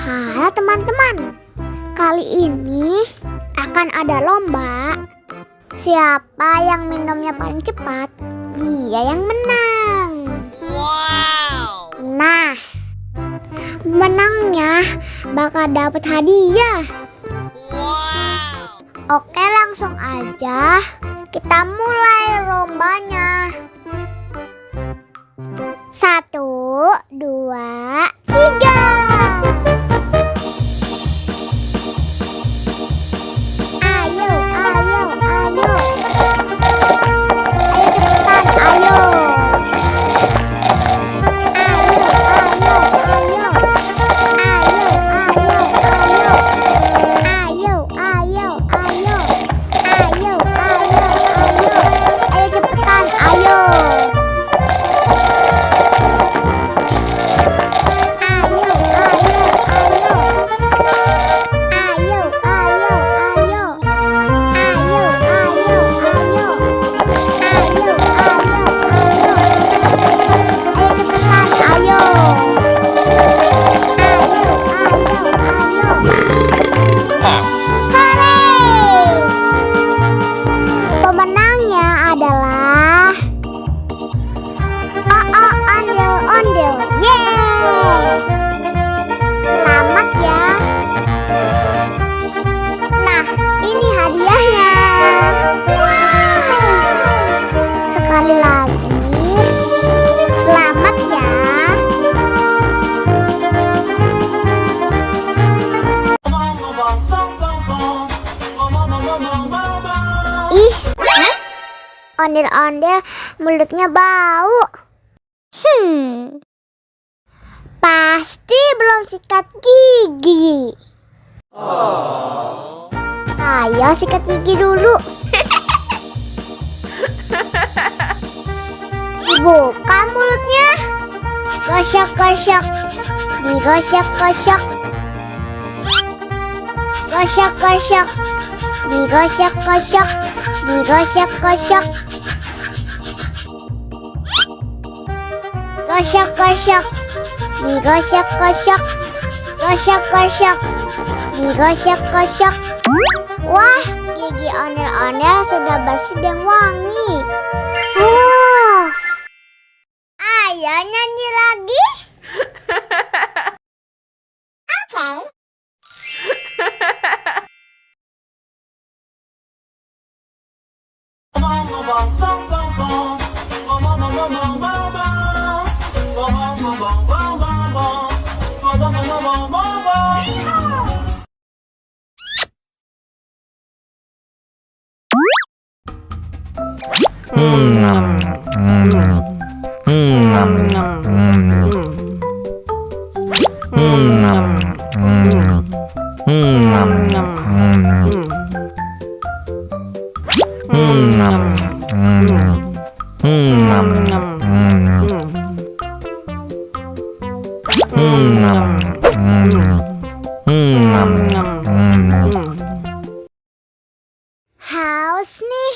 Halo teman-teman, kali ini akan ada lomba. Siapa yang minumnya paling cepat, dia yang menang. Wow. Nah, menangnya bakal dapat hadiah. Wow. Oke, langsung aja kita mulai lombanya. 1, 2, 3. Ayo, ayo, ayo. Ayo cepetan, ayo. Ayo, ayo, ayo. Ayo, ayo, ayo. Ayo, ayo, ayo. Ayo, ayo, ayo. Ayo cepetan, ayo. Pemenangnya adalah ondel-ondel. Yeay! Selamat ya. Nah, ini hadiahnya. Sekali lagi, selamat ya. Ih, ondel-ondel mulutnya bau. Pasti belum sikat gigi. Ayo sikat gigi dulu. Dibuka mulutnya. Gosok-gosok. Digosok-gosok. Gosok-gosok. Digosok-gosok. Digosok-gosok. Gosok-gosok. Digosok-gosok. Gosok-gosok. Digosok-gosok. Wah, gigi ondel-ondel sudah bersih dan wangi. Ayo nyanyi lagi. Oke. Haus nih.